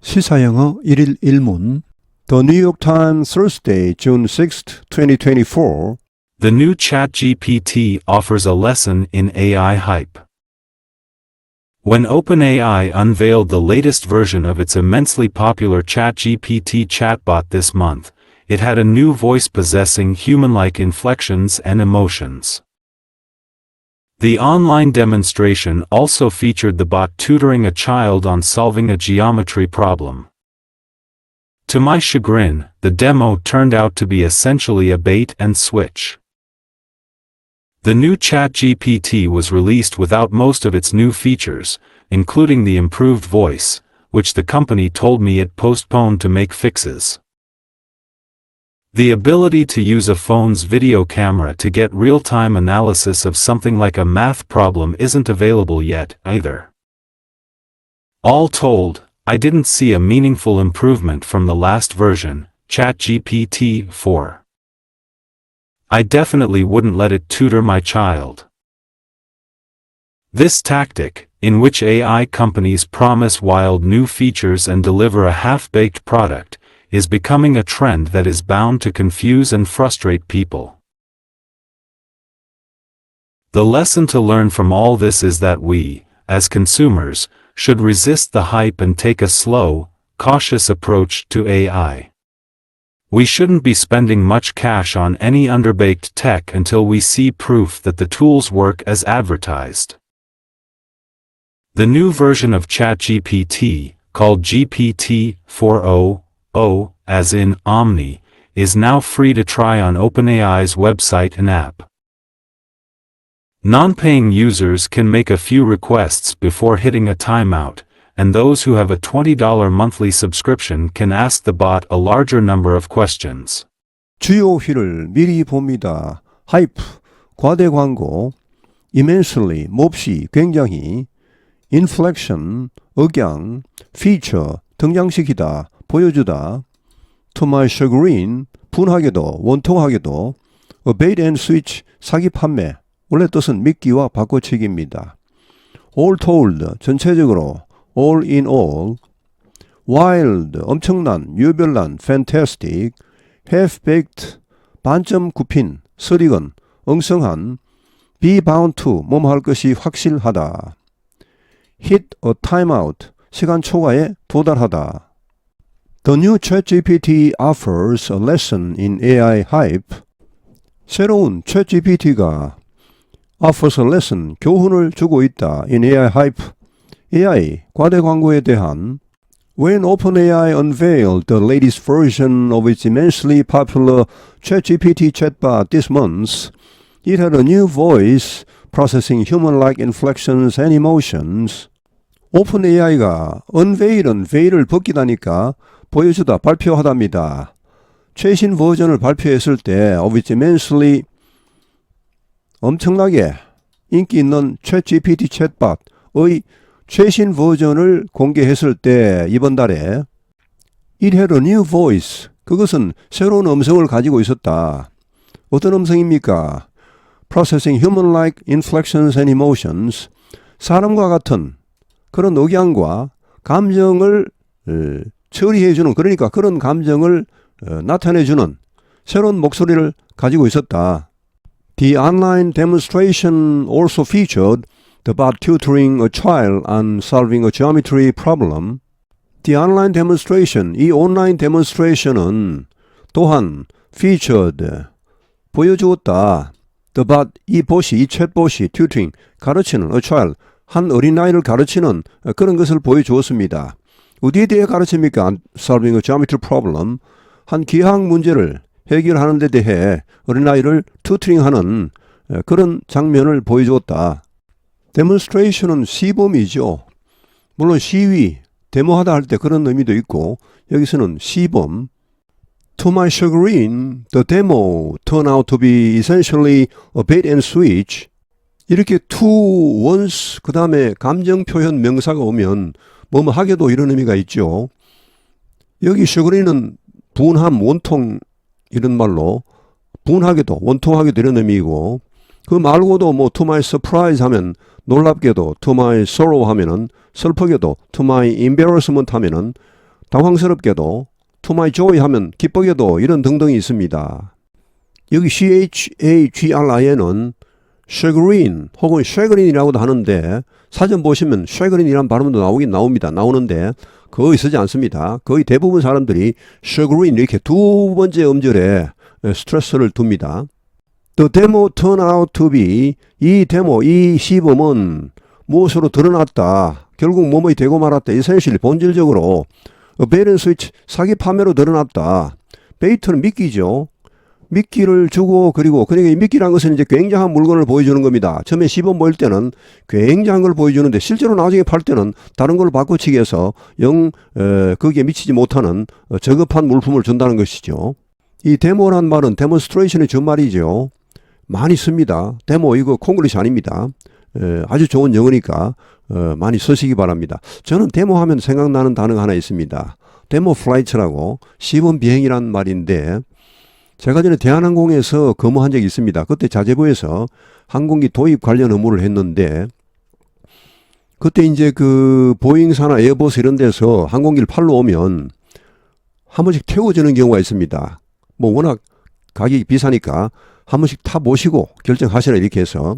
시사영어 1일 1문 The New York Times Thursday, June 6, 2024 The new ChatGPT offers a lesson in AI hype. When OpenAI unveiled the latest version of its immensely popular ChatGPT chatbot this month, it had a new voice possessing human-like inflections and emotions. The online demonstration also featured the bot tutoring a child on solving a geometry problem. To my chagrin, the demo turned out to be essentially a bait and switch. The new ChatGPT was released without most of its new features, including the improved voice, which the company told me it postponed to make fixes. The ability to use a phone's video camera to get real-time analysis of something like a math problem isn't available yet, either. All told, I didn't see a meaningful improvement from the last version, ChatGPT 4. I definitely wouldn't let it tutor my child. This tactic, in which AI companies promise wild new features and deliver a half-baked product, is becoming a trend that is bound to confuse and frustrate people. The lesson to learn from all this is that we, as consumers, should resist the hype and take a slow, cautious approach to AI. We shouldn't be spending much cash on any underbaked tech until we see proof that the tools work as advertised. The new version of ChatGPT, called GPT-4o, as in Omni, is now free to try on OpenAI's website and app. Non-paying users can make a few requests before hitting a timeout, and those who have a $20 monthly subscription can ask the bot a larger number of questions. 주요 휘를 미리 봅니다. 하이프, 과대 광고, immensely, 몹시, 굉장히, inflection, 억양, feature, 등장시키다, 보여주다, to my chagrin, 분하게도, 원통하게도, a bait and switch, 사기 판매, 원래 뜻은 미끼와 바꿔치기입니다. all told, 전체적으로, all in all, wild, 엄청난, 유별난, fantastic, half-baked, 반점 굽힌, 설익은, 엉성한, be bound to, 뭐뭐 할 것이 확실하다, hit a timeout, 시간 초과에 도달하다. The new ChatGPT offers a lesson in AI hype. 새로운 ChatGPT가 offers a lesson, 교훈을 주고 있다. in AI hype. AI, 과대 광고에 대한 When OpenAI unveiled the latest version of its immensely popular ChatGPT chatbot this month, it had a new voice processing human-like inflections and emotions. OpenAI가 unveil은 veil을 벗기다니까 보여주다, 발표하답니다. 최신 버전을 발표했을 때 of its immensely 엄청나게 인기 있는 ChatGPT 챗봇의 최신 버전을 공개했을 때 이번 달에 it had a new voice, 그것은 새로운 음성을 가지고 있었다. 어떤 음성입니까? Processing human-like inflections and emotions, 사람과 같은 그런 억양과 감정을 처리해주는, 그러니까 그런 감정을 나타내주는 새로운 목소리를 가지고 있었다. The online demonstration also featured the bot tutoring a child on solving a geometry problem. The online demonstration, 이 온라인 데몬스트레이션은 또한 featured, 보여주었다. The bot, 이 챗봇이 tutoring, 가르치는 a child, 한 어린아이를 가르치는 그런 것을 보여주었습니다. 어디에 대해 가르칩니까? Solving a geometry problem. 한 기하학 문제를 해결하는 데 대해 어린아이를 튜터링하는 그런 장면을 보여주었다. 데몬스트레이션은 시범이죠. 물론 시위, 데모하다 할 때 그런 의미도 있고 여기서는 시범. To my chagrin, the demo turned out to be essentially a bait and switch. 이렇게 to, once, 그 다음에 감정 표현 명사가 오면 뭐뭐 하게도 이런 의미가 있죠. 여기 chagrin은 분함, 원통 이런 말로 분하게도, 원통하게도 이런 의미이고 그 말고도 뭐 to my surprise 하면 놀랍게도, to my sorrow 하면은 슬프게도, to my embarrassment 하면은 당황스럽게도 to my joy 하면 기쁘게도 이런 등등이 있습니다. 여기 chagrin은 chagrin 혹은 chagrin이라고도 하는데 사전 보시면 chagrin이라는 발음도 나오는데 거의 쓰지 않습니다. 거의 대부분 사람들이 chagrin 이렇게 두 번째 음절에 스트레스를 둡니다. The demo turned out to be 이 시범은 무엇으로 드러났다. 결국 뭐뭐이 되고 말았다. essentially 본질적으로 a bait and switch 사기 파매로 드러났다. 베이트는 미끼죠. 미끼를 주고 그리고 그러니까 이 미끼란 것은 이제 굉장한 물건을 보여주는 겁니다. 처음에 시범 보일 때는 굉장한 걸 보여주는데 실제로 나중에 팔 때는 다른 걸 바꿔치기 해서 거기에 미치지 못하는 저급한 물품을 준다는 것이죠. 이 데모란 말은 데몬스트레이션의 준말이죠. 많이 씁니다. 데모 이거 콩글리시 아닙니다. 아주 좋은 영어니까 많이 쓰시기 바랍니다. 저는 데모하면 생각나는 단어가 하나 있습니다. 데모 플라이트라고 시범 비행이란 말인데 제가 전에 대한항공에서 근무한 적이 있습니다. 그때 자재부에서 항공기 도입 관련 업무를 했는데 그때 이제 그 보잉사나 에어버스 이런 데서 항공기를 팔러 오면 한 번씩 태워주는 경우가 있습니다. 뭐 워낙 가격이 비싸니까 한 번씩 타보시고 결정하시라 이렇게 해서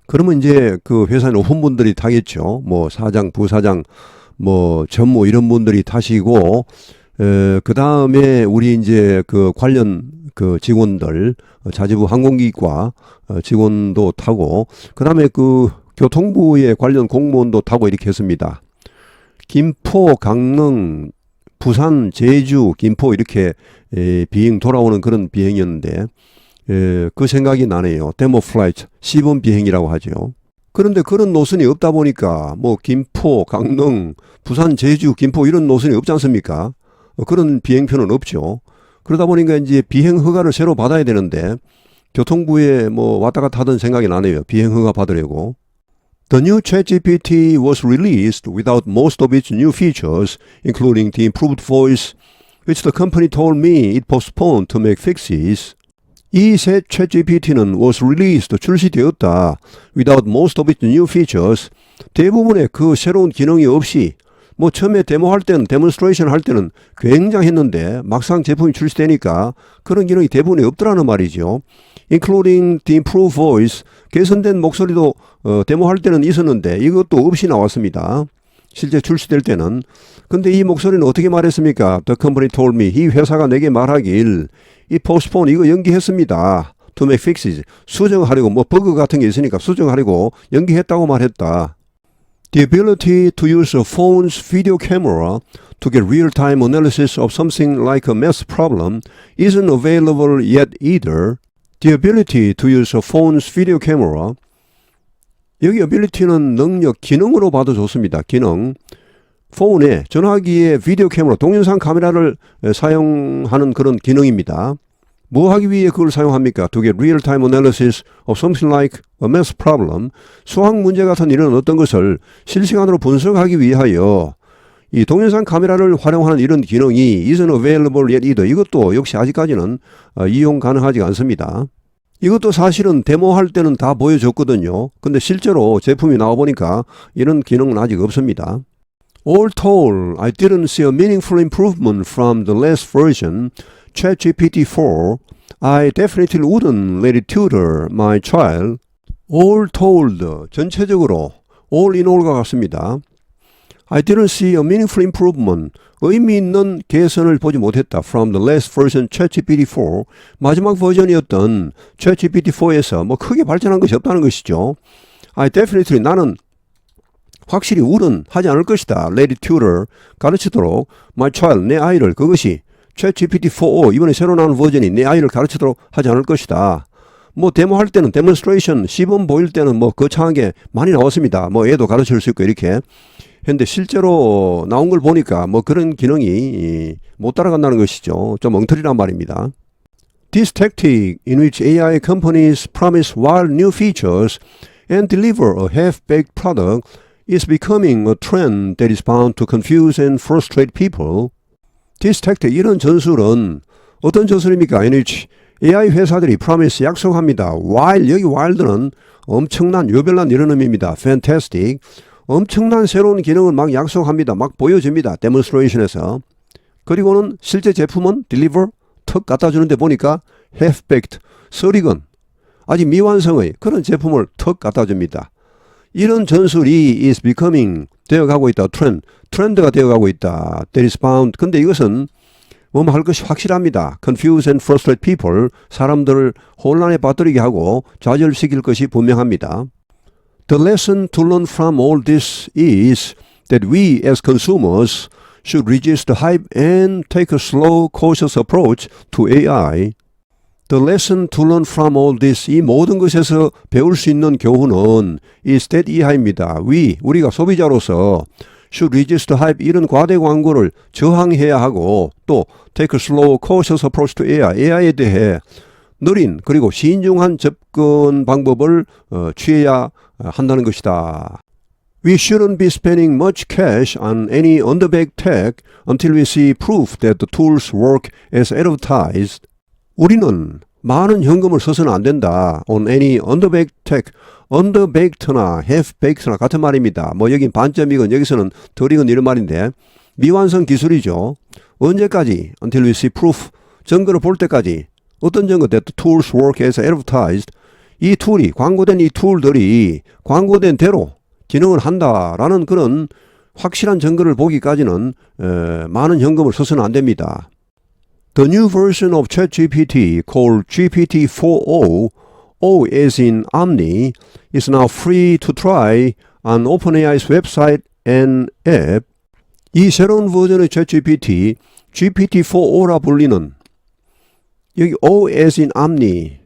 그러면 이제 그 회사 높은분들이 타겠죠. 뭐 사장, 부사장, 뭐 전무 이런 분들이 타시고 그 다음에 우리 이제 그 관련 그 직원들 자재부 항공기과 직원도 타고 그 다음에 그 교통부의 관련 공무원도 타고 이렇게 했습니다. 김포, 강릉, 부산, 제주, 김포 이렇게 비행 돌아오는 그런 비행이었는데 그 생각이 나네요. 데모 플라이트, 시범 비행이라고 하죠. 그런데 그런 노선이 없다 보니까 뭐 김포, 강릉, 부산, 제주, 김포 이런 노선이 없지 않습니까? 그런 비행편은 없죠. 그러다 보니까 이제 비행 허가를 새로 받아야 되는데 교통부에 뭐 왔다 갔다 하던 생각이 나네요. 비행 허가 받으려고. The new ChatGPT was released without most of its new features, including the improved voice, which the company told me it postponed to make fixes. 이 새 ChatGPT는 was released, 출시되었다. Without most of its new features, 대부분의 그 새로운 기능이 없이 뭐 처음에 데모할 때는 데몬스트레이션 할 때는 굉장했는데 막상 제품이 출시되니까 그런 기능이 대부분이 없더라는 말이죠. Including the improved voice, 개선된 목소리도 데모할 때는 있었는데 이것도 없이 나왔습니다. 실제 출시될 때는. 근데 이 목소리는 어떻게 말했습니까? The company told me, 이 회사가 내게 말하길 이 postpone 이거 연기했습니다. To make fixes, 수정하려고 뭐 버그 같은 게 있으니까 수정하려고 연기했다고 말했다. The ability to use a phone's video camera to get real-time analysis of something like a math problem isn't available yet either. The ability to use a phone's video camera. 여기 ability는 능력, 기능으로 봐도 좋습니다. 기능. 폰에, 전화기에 비디오 카메라, 동영상 카메라를 사용하는 그런 기능입니다. 뭐 하기 위해 그걸 사용합니까? To get real-time analysis of something like a math problem. 수학 문제 같은 이런 어떤 것을 실시간으로 분석하기 위하여 이 동영상 카메라를 활용하는 이런 기능이 isn't available yet either. 이것도 역시 아직까지는 이용 가능하지 않습니다. 이것도 사실은 데모할 때는 다 보여줬거든요. 근데 실제로 제품이 나와보니까 이런 기능은 아직 없습니다. All told, I didn't see a meaningful improvement from the last version, ChatGPT-4. I definitely wouldn't let it tutor my child. All told, 전체적으로 all in all과 같습니다. I didn't see a meaningful improvement. 의미 있는 개선을 보지 못했다. From the last version ChatGPT-4. 마지막 버전이었던 ChatGPT-4에서 뭐 크게 발전한 것이 없다는 것이죠. I definitely 나는 확실히 wouldn't 하지 않을 것이다. Let it tutor 가르치도록 my child 내 아이를 그것이 ChatGPT-4 이번에 새로 나온 버전이 내 아이를 가르치도록 하지 않을 것이다. 뭐 데모할 때는 데몬스트레이션 시범 보일 때는 뭐 거창하게 많이 나왔습니다. 뭐 애도 가르칠 수 있고 이렇게. 근데 실제로 나온 걸 보니까 뭐 그런 기능이 못 따라간다는 것이죠. 좀 엉터리란 말입니다. This tactic in which AI companies promise wild new features and deliver a half-baked product is becoming a trend that is bound to confuse and frustrate people. This tactic, 이런 전술은 어떤 전술입니까? in which AI 회사들이 promise 약속합니다. while, 여기 wild는 엄청난 요별난 이런 의미입니다. fantastic. 엄청난 새로운 기능을 막 약속합니다. 막 보여줍니다. 데몬스트레이션에서. 그리고는 실제 제품은 deliver 턱 갖다 주는데 보니까 half-baked, 썰익은 아직 미완성의 그런 제품을 턱 갖다 줍니다. 이런 전술이 is becoming 되어가고 있다. 트렌드가 되어가고 있다. That is bound. 근데 이것은 할 것이 확실합니다. Confuse and frustrate people. 사람들을 혼란에 빠뜨리게 하고 좌절시킬 것이 분명합니다. The lesson to learn from all this is that we as consumers should resist the hype and take a slow, cautious approach to AI. The lesson to learn from all this, 이 모든 것에서 배울 수 있는 교훈은 is that 이하입니다. 우리가 소비자로서 should resist the hype, 이런 과대 광고를 저항해야 하고 또 take a slow, cautious approach to AI, AI에 대해 느린 그리고 신중한 접근 방법을 취해야 한다는 것이다. We shouldn't be spending much cash on any underbanked tech until we see proof that the tools work as advertised. 우리는 많은 현금을 써서는 안 된다. On any underbanked tech, underbaked나 half-baked나 같은 말입니다. 여긴 반점이건 여기서는 덜 익은 이런 말인데 미완성 기술이죠. 언제까지? Until we see proof, 증거를 볼 때까지. 어떤 증거? That the tools work as advertised. 이 툴이, 광고된 이 툴들이 광고된 대로 기능을 한다라는 그런 확실한 증거를 보기까지는 많은 현금을 써서는 안 됩니다. The new version of ChatGPT called GPT-4o, O as in Omni, is now free to try on OpenAI's website and app. 이 새로운 버전의 ChatGPT, GPT-4o라 불리는 여기 O as in Omni,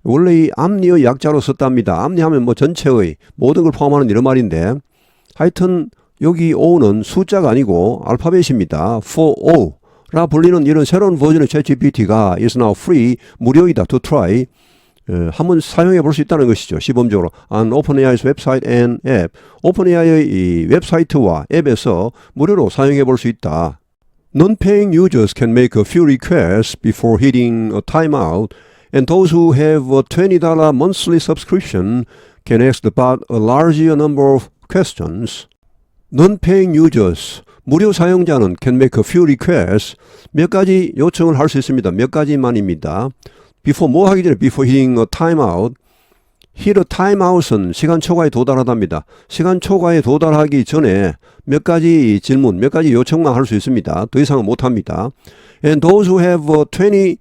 원래 이 암니의 약자로 썼답니다. 암니 하면 전체의 모든 걸 포함하는 이런 말인데 하여튼 여기 O는 숫자가 아니고 알파벳입니다. 4O라 불리는 이런 새로운 버전의 ChatGPT가 is now free, 무료이다, to try. 한번 사용해 볼 수 있다는 것이죠. 시범적으로 on OpenAI's website and app. OpenAI의 이 웹사이트와 앱에서 무료로 사용해 볼 수 있다. Non-paying users can make a few requests before hitting a timeout. And those who have a $20 monthly subscription can ask the bot a larger number of questions. Non-paying users, 무료 사용자는 can make a few requests, 몇 가지 요청을 할 수 있습니다. 몇 가지만입니다. Before 뭐 하기 전에 before hitting a timeout. hit a timeout은 시간 초과에 도달하답니다. 시간 초과에 도달하기 전에 몇 가지 질문, 몇 가지 요청만 할 수 있습니다. 더 이상은 못합니다. And those who have a $20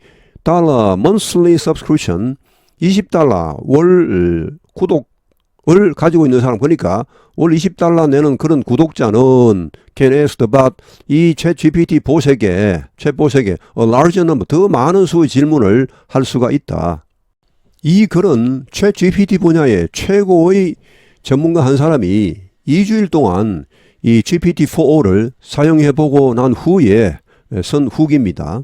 monthly subscription, $20 월 구독을 가지고 있는 사람, 그러니까 월 $20 내는 그런 구독자는 can ask the bot, 이 챗GPT 보색에 a larger number, 더 많은 수의 질문을 할 수가 있다. 이 글은 챗GPT 분야의 최고의 전문가 한 사람이 2주일 동안 이 GPT-4o를 사용해보고 난 후에 쓴 후기입니다.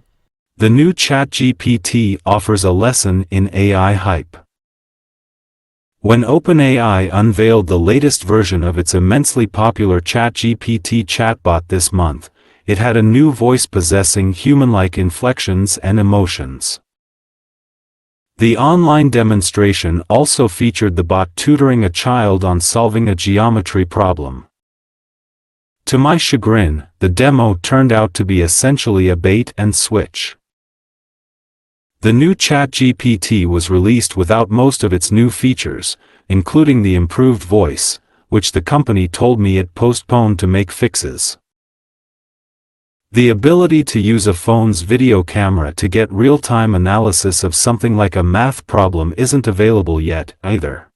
The new ChatGPT offers a lesson in AI hype. When OpenAI unveiled the latest version of its immensely popular ChatGPT chatbot this month, it had a new voice possessing human-like inflections and emotions. The online demonstration also featured the bot tutoring a child on solving a geometry problem. To my chagrin, the demo turned out to be essentially a bait and switch. The new ChatGPT was released without most of its new features, including the improved voice, which the company told me it postponed to make fixes. The ability to use a phone's video camera to get real-time analysis of something like a math problem isn't available yet, either.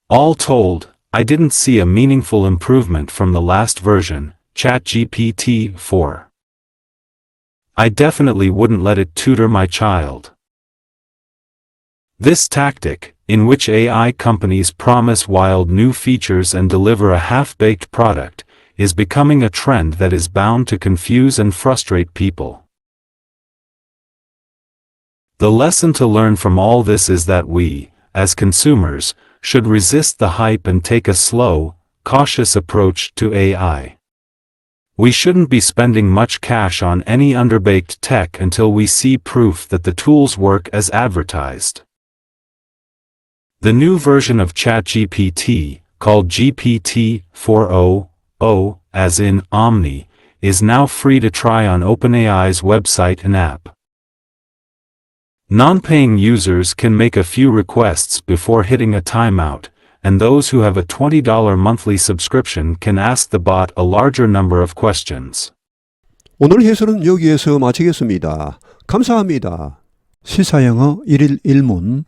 All told, I didn't see a meaningful improvement from the last version, ChatGPT-4. I definitely wouldn't let it tutor my child. This tactic, in which AI companies promise wild new features and deliver a half-baked product, is becoming a trend that is bound to confuse and frustrate people. The lesson to learn from all this is that we, as consumers, should resist the hype and take a slow, cautious approach to AI. We shouldn't be spending much cash on any underbaked tech until we see proof that the tools work as advertised. The new version of ChatGPT, called GPT-4o, as in Omni, is now free to try on OpenAI's website and app. Non-paying users can make a few requests before hitting a timeout, and those who have a $20 monthly subscription can ask the bot a larger number of questions. 오늘 해설은 여기에서 마치겠습니다. 감사합니다. 시사영어 1일 1문